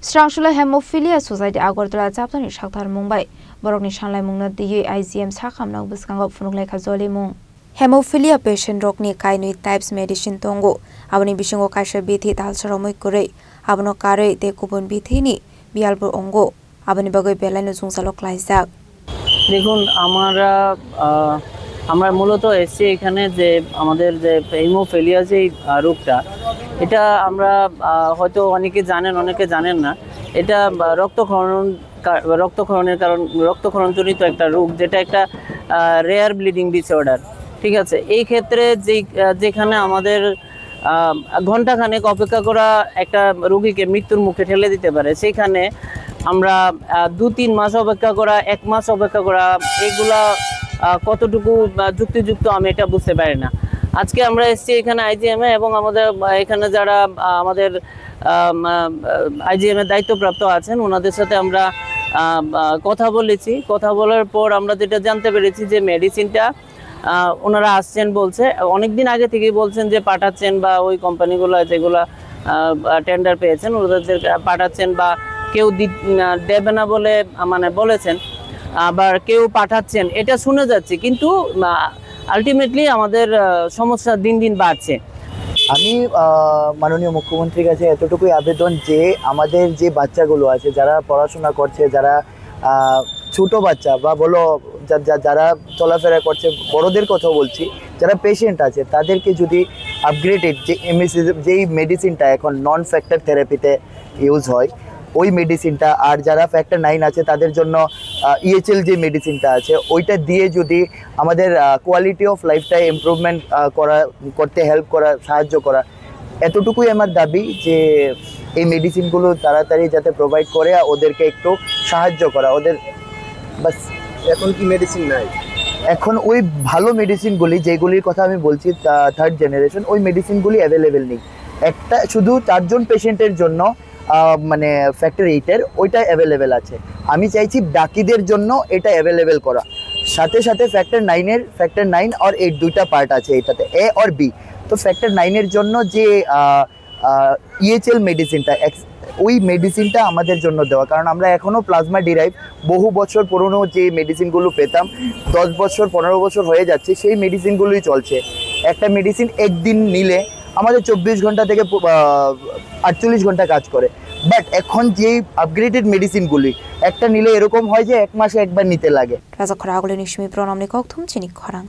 Strangshula Hemophilia Society Agordra Chapter in Shaktar Mumbai, Borokni Shanlai Mungna the IGM Sakam now Biskang of Funuk like Hazoli Mung. Hemophilia patient Rockni Kainui types medicine tongo, Avani Bishingo Kasha Biti Talsaromo Kure, Avano Kare, de Kupon Bitini, Bialbo Ongo, Avani Bago Belano Zungsalo Klaisak. দেখুন আমরা মূলত এসছি এখানে যে আমাদের যে haemophilia যে রোগটা এটা আমরা হয়তো অনেকে জানেন না এটা রক্তক্ষরণের কারণ রক্তক্ষরণজনিত একটা রোগ যেটা একটা রেয়ার ব্লিডিং ডিসঅর্ডার ঠিক আছে এই ক্ষেত্রে যেখানে আমাদের ঘন্টাখানেক অপেক্ষা করা একটা রোগীকে মৃত্যুর মুখে ঠেলে দিতে পারে সেখানে আমরা 2-3 মাস অপেক্ষা করা 1 মাস অপেক্ষা করা এগুলা কতটুকু যুক্তিযুক্ত আমি এটা বুঝতে পারি না আজকে আমরা এসেছি এখানে আইজিএম এ এবং আমাদের এখানে যারা আমাদের আইজিএম এর দায়িত্বপ্রাপ্ত আছেন ওনাদের সাথে আমরা কথা বলেছি কথা বলার পর আমরা যেটা জানতে পেরেছি যে মেডিসিনটা ওনারা আসছেন বলছে অনেক দিন আগে থেকেই বলছেন যে পাঠাচ্ছেন বা ওই কোম্পানিগুলো যেগুলো টেন্ডার পেয়েছেন ওদের পাঠাচ্ছেন বা কেউ দেবে না বলে মানে বলেছেন আবার কেউ পাঠাচ্ছেন এটা শুনে যাচ্ছে কিন্তু আলটিমেটলি আমাদের সমস্যা দিন দিন বাড়ছে আমি মাননীয় মুখ্যমন্ত্রীর কাছে এতটুকুই আবেদন যে আমাদের যে বাচ্চাগুলো আছে যারা পড়াশোনা করছে যারা ছোট বাচ্চা বা বলো যারা চলাফেরা করছে বড়দের কথাও বলছি যারা পেশেন্ট আছে তাদেরকে যদি আপগ্রেডেড যে যেই মেডিসিনটা এখন নন ফ্যাক্টর থেরাপিতে ইউজ হয় ওই মেডিসিনটা আর যারা ফ্যাক্টর 9 আছে তাদের জন্য ইএচএল যে মেডিসিনটা আছে ওইটা দিয়ে যদি আমাদের কোয়ালিটি অফ লাইফটা ইমপ্রুভমেন্ট করতে হেল্প করা সাহায্য করা এতটুকুই আমার দাবি যে এই মেডিসিনগুলো তাড়াতাড়ি যাতে প্রোভাইড করে ওদেরকে একটু সাহায্য করা ওদের বাস এখন কি মেডিসিন নাই এখন ওই ভালো মেডিসিনগুলি যেগুলির কথা আমি বলছি থার্ড জেনারেশন ওই মেডিসিনগুলি অ্যাভেলেবেল নেই একটা শুধু 4 জন পেশেন্টের জন্য মানে ফ্যাক্টর 8 ওইটা অ্যাভেলেবেল আছে আমি চাইছি বাকিদের জন্য এটা অ্যাভেলেবেল করা সাথে সাথে ফ্যাক্টর 9 আর 8 দুইটা পার্ট আছে এটাতে এ আর বি তো ফ্যাক্টর 9 এর জন্য যে ইএচএল মেডিসিনটা ওই মেডিসিনটা আমাদের জন্য দেওয়া কারণ আমরা এখনো প্লাজমা ডিরাইভ বহু বছর পুরনো যে মেডিসিনগুলো পেতাম 10 বছর 15 বছর হয়ে যাচ্ছে সেই মেডিসিনগুলোই চলছে একটা মেডিসিন একদিন নিলে আমাদের 24 ঘন্টা থেকে 48 ঘন্টা কাজ করে বাট এখন যে আপগ্রেডেড মেডিসিনগুলি একটা নিলে এরকম হয় যে 1 মাসে একবার নিতে লাগে রাজা খরাগুলি নিশমি প্রণাম নিকক থুম চিনি খরাং